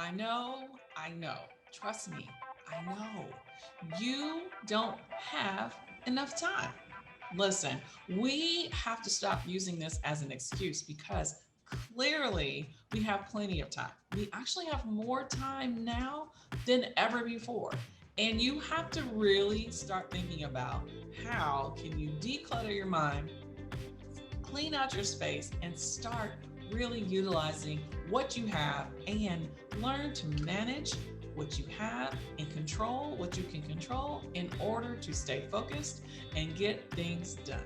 I know. Trust me, I know. You don't have enough time. Listen, we have to stop using this as an excuse because clearly we have plenty of time. We actually have more time now than ever before. And you have to really start thinking about how can you declutter your mind, clean out your space, and start really utilizing what you have and learn to manage what you have and control what you can control in order to stay focused and get things done.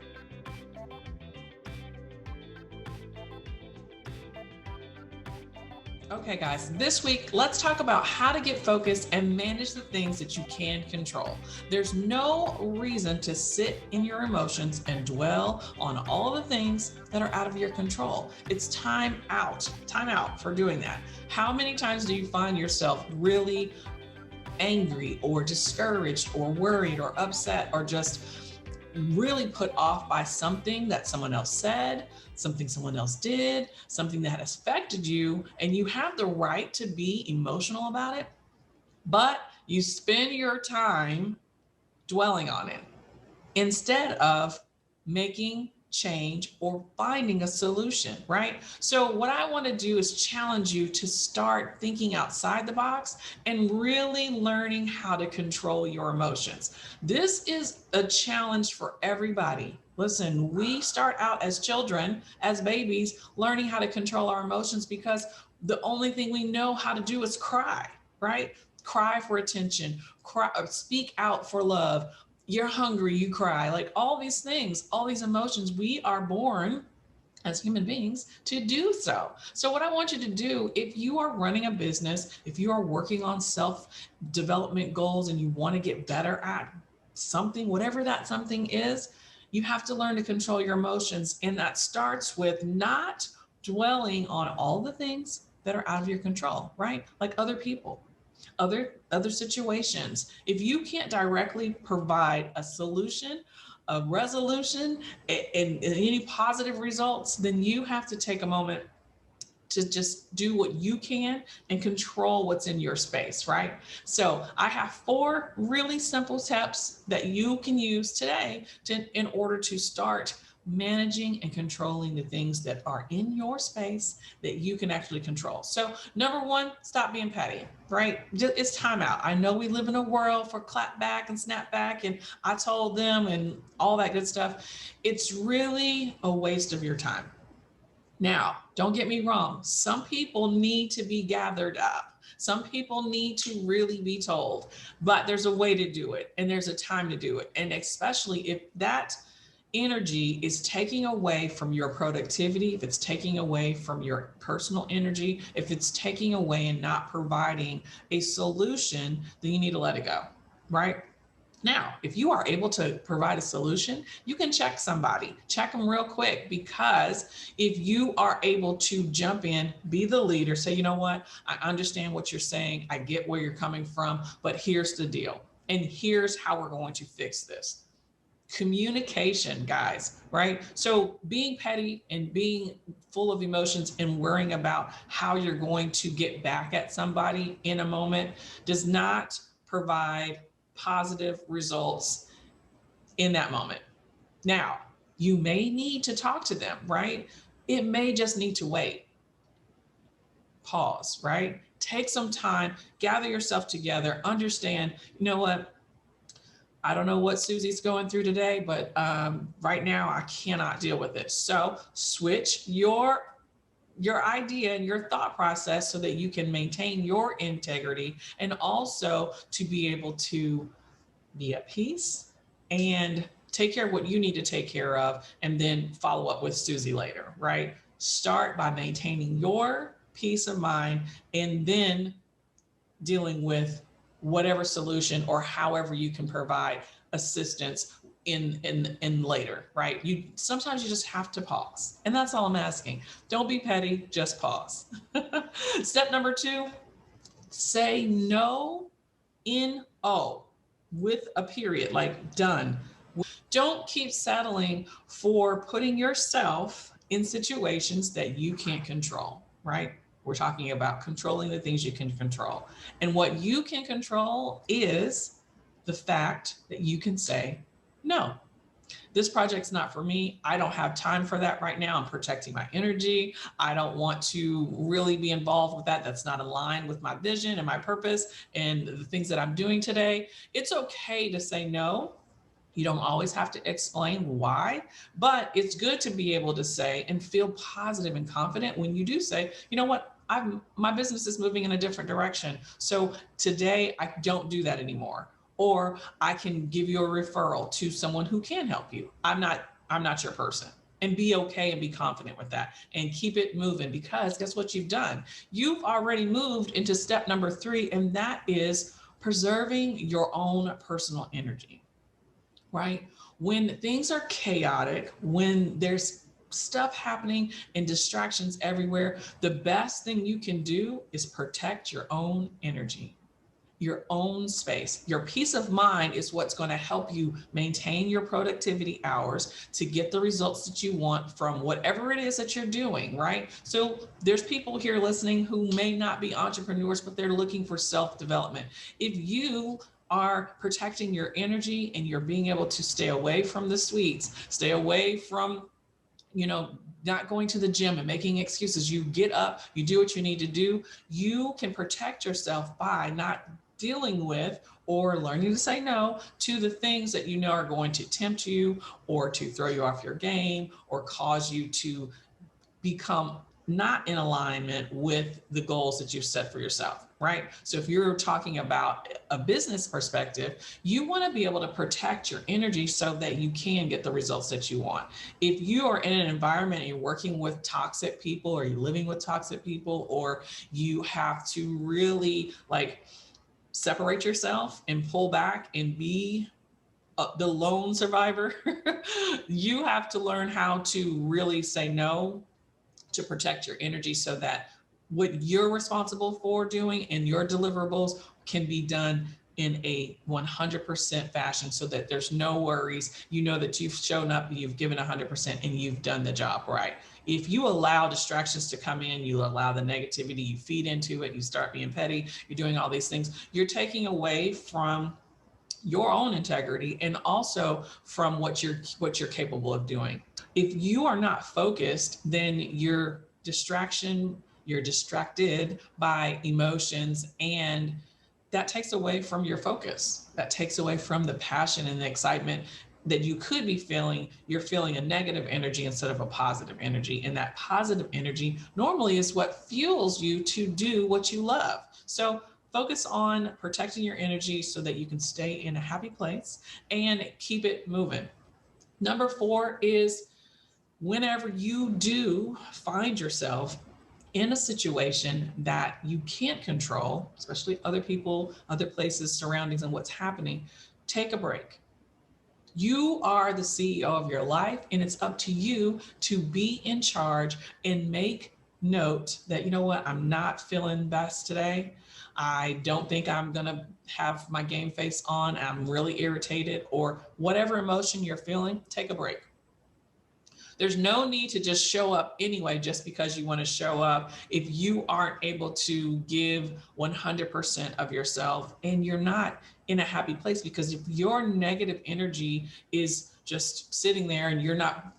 Okay, guys, this week, let's talk about how to get focused and manage the things that you can control. There's no reason to sit in your emotions and dwell on all the things that are out of your control. It's time out for doing that. How many times do you find yourself really angry or discouraged or worried or upset or just really put off by something that someone else said, something someone else did, something that has affected you, and you have the right to be emotional about it, but you spend your time dwelling on it instead of making change or finding a solution, right? So, what I want to do is challenge you to start thinking outside the box and really learning how to control your emotions. This is a challenge for everybody. Listen, we start out as children, as babies, learning how to control our emotions because the only thing we know how to do is cry, right? Cry for attention, cry, speak out for love. You're hungry, you cry. Like all these things, all these emotions, we are born as human beings to do so. So, what I want you to do, if you are running a business, if you are working on self development goals and you want to get better at something, whatever that something is, you have to learn to control your emotions. And that starts with not dwelling on all the things that are out of your control, right? Like other people, other situations. If you can't directly provide a solution, a resolution, and any positive results, then you have to take a moment to just do what you can and control what's in your space, right? So I have 4 really simple steps that you can use today in order to start managing and controlling the things that are in your space that you can actually control. So number one, stop being petty, right? It's time out. I know we live in a world for clap back and snap back and I told them and all that good stuff. It's really a waste of your time. Now, don't get me wrong. Some people need to be gathered up. Some people need to really be told, but there's a way to do it and there's a time to do it. And especially if that energy is taking away from your productivity, if it's taking away from your personal energy, if it's taking away and not providing a solution, then you need to let it go, right? Now, if you are able to provide a solution, you can check them real quick, because if you are able to jump in, be the leader, say, you know what, I understand what you're saying, I get where you're coming from, but here's the deal. And here's how we're going to fix this. Communication, guys, right? So being petty and being full of emotions and worrying about how you're going to get back at somebody in a moment does not provide positive results in that moment. Now, you may need to talk to them, right? It may just need to wait. Pause, right? Take some time, gather yourself together, understand, you know what? I don't know what Susie's going through today, but right now I cannot deal with it. So switch your idea and your thought process so that you can maintain your integrity and also to be able to be at peace and take care of what you need to take care of and then follow up with Susie later, right? Start by maintaining your peace of mind and then dealing with whatever solution or however you can provide assistance in later, right? You sometimes you just have to pause. And that's all I'm asking. Don't be petty, just pause. Step number 2, say no in O with a period, like done. Don't keep settling for putting yourself in situations that you can't control, right? We're talking about controlling the things you can control. And what you can control is the fact that you can say, no, this project's not for me. I don't have time for that right now. I'm protecting my energy. I don't want to really be involved with that. That's not aligned with my vision and my purpose and the things that I'm doing today. It's okay to say no. You don't always have to explain why, but it's good to be able to say and feel positive and confident when you do say, you know what, my business is moving in a different direction. So today I don't do that anymore. Or I can give you a referral to someone who can help you. I'm not your person. And be okay and be confident with that and keep it moving, because guess what you've done? You've already moved into step number 3, and that is preserving your own personal energy. Right? When things are chaotic, when there's stuff happening and distractions everywhere, the best thing you can do is protect your own energy, your own space. Your peace of mind is what's going to help you maintain your productivity hours to get the results that you want from whatever it is that you're doing, right? So there's people here listening who may not be entrepreneurs, but they're looking for self-development. If you are protecting your energy and you're being able to stay away from the sweets, stay away from, not going to the gym and making excuses. You get up, you do what you need to do. You can protect yourself by not dealing with or learning to say no to the things that you know are going to tempt you or to throw you off your game or cause you to become not in alignment with the goals that you've set for yourself, right? So if you're talking about a business perspective, you want to be able to protect your energy so that you can get the results that you want. If you are in an environment and you're working with toxic people, or you're living with toxic people, or you have to really separate yourself and pull back and be the lone survivor, you have to learn how to really say no to protect your energy so that what you're responsible for doing and your deliverables can be done in a 100% fashion so that there's no worries. You know that you've shown up, you've given 100%, and you've done the job right. If you allow distractions to come in, you allow the negativity, you feed into it, you start being petty, you're doing all these things, you're taking away from your own integrity and also from what you're capable of doing. If you are not focused, then you're distracted by emotions, and that takes away from your focus. That takes away from the passion and the excitement that you could be feeling. You're feeling a negative energy instead of a positive energy. And that positive energy normally is what fuels you to do what you love. So focus on protecting your energy so that you can stay in a happy place and keep it moving. Number 4 is whenever you do find yourself in a situation that you can't control, especially other people, other places, surroundings, and what's happening, take a break. You are the CEO of your life, and it's up to you to be in charge and make note that, you know what, I'm not feeling best today. I don't think I'm going to have my game face on. I'm really irritated, or whatever emotion you're feeling, take a break. There's no need to just show up anyway, just because you want to show up if you aren't able to give 100% of yourself and you're not in a happy place. Because if your negative energy is just sitting there and you're not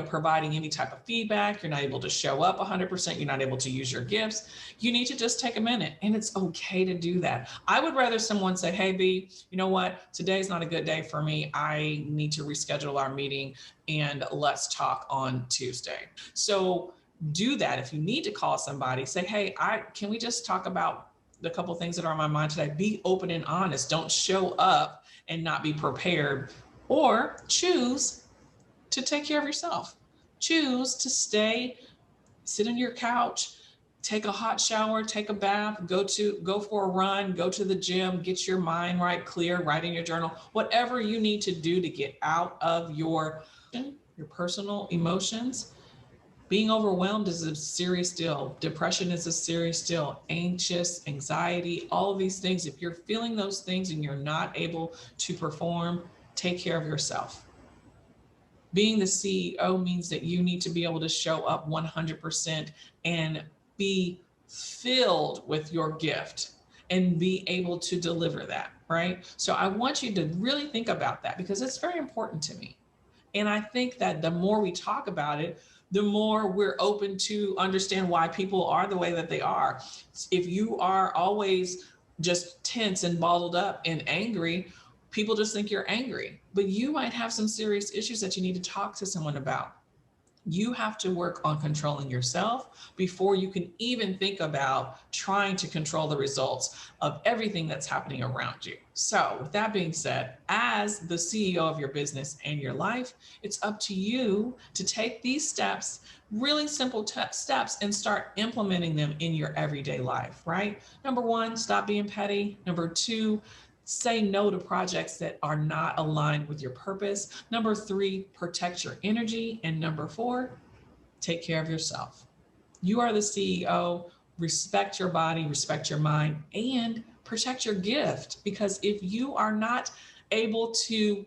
providing any type of feedback, you're not able to show up 100%, you're not able to use your gifts, you need to just take a minute, and it's okay to do that. I would rather someone say, hey, B, you know what, today's not a good day for me. I need to reschedule our meeting and let's talk on Tuesday. So do that. If you need to call somebody, say, hey, can we just talk about the couple things that are on my mind today? Be open and honest. Don't show up and not be prepared, or choose to take care of yourself. Choose to sit on your couch, take a hot shower, take a bath, go for a run, go to the gym, get your mind right, clear, write in your journal, whatever you need to do to get out of your personal emotions. Being overwhelmed is a serious deal. Depression is a serious deal. Anxious, anxiety, all of these things. If you're feeling those things and you're not able to perform, take care of yourself. Being the CEO means that you need to be able to show up 100% and be filled with your gift and be able to deliver that, right? So I want you to really think about that because it's very important to me. And I think that the more we talk about it, the more we're open to understand why people are the way that they are. If you are always just tense and bottled up and angry, people just think you're angry, but you might have some serious issues that you need to talk to someone about. You have to work on controlling yourself before you can even think about trying to control the results of everything that's happening around you. So, with that being said, as the CEO of your business and your life, it's up to you to take these steps, really simple steps, and start implementing them in your everyday life, right? Number one, stop being petty. Number two, say no to projects that are not aligned with your purpose. Number three, protect your energy. And number four, take care of yourself. You are the CEO. Respect your body, respect your mind, and protect your gift. Because if you are not able to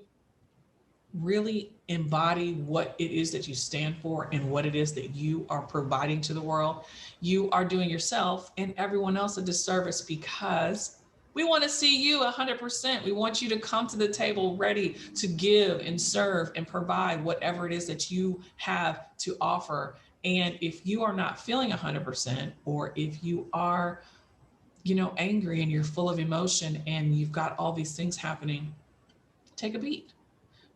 really embody what it is that you stand for and what it is that you are providing to the world, you are doing yourself and everyone else a disservice, because we want to see you 100%. We want you to come to the table ready to give and serve and provide whatever it is that you have to offer. And if you are not feeling 100%, or if you are, angry and you're full of emotion and you've got all these things happening, take a beat.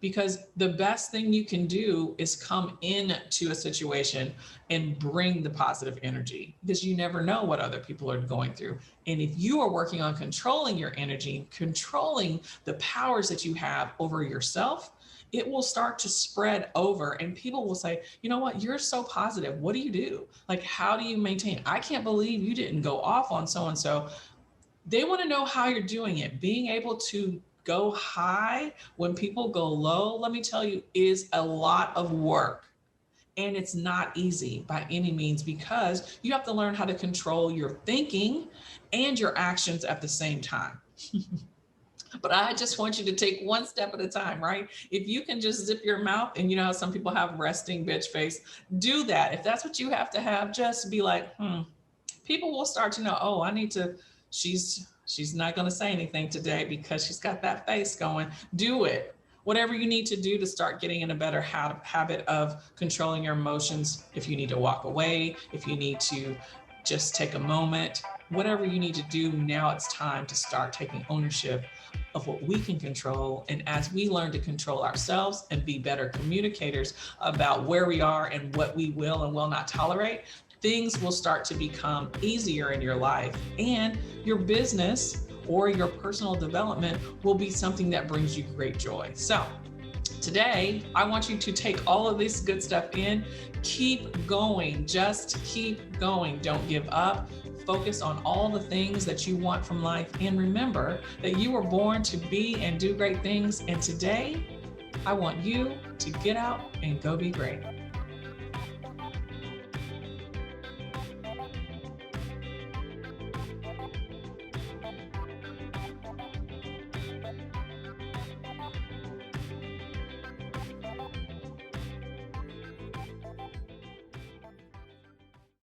Because the best thing you can do is come into a situation and bring the positive energy, because you never know what other people are going through. And if you are working on controlling your energy, controlling the powers that you have over yourself, it will start to spread over and people will say, you know what, you're so positive. What do you do? Like, how do you maintain? I can't believe you didn't go off on so-and-so. They want to know how you're doing it. Being able to go high when people go low, let me tell you, is a lot of work. And it's not easy by any means, because you have to learn how to control your thinking and your actions at the same time. But I just want you to take one step at a time, right? If you can just zip your mouth, and you know how some people have resting bitch face, do that. If that's what you have to have, just be like, people will start to know, oh, I need to, she's not going to say anything today because she's got that face going. Do it. Whatever you need to do to start getting in a better habit of controlling your emotions. If you need to walk away, if you need to just take a moment, whatever you need to do, now it's time to start taking ownership of what we can control. And as we learn to control ourselves and be better communicators about where we are and what we will and will not tolerate, things will start to become easier in your life, and your business or your personal development will be something that brings you great joy. So today, I want you to take all of this good stuff in, keep going, just keep going. Don't give up. Focus on all the things that you want from life. And remember that you were born to be and do great things. And today, I want you to get out and go be great.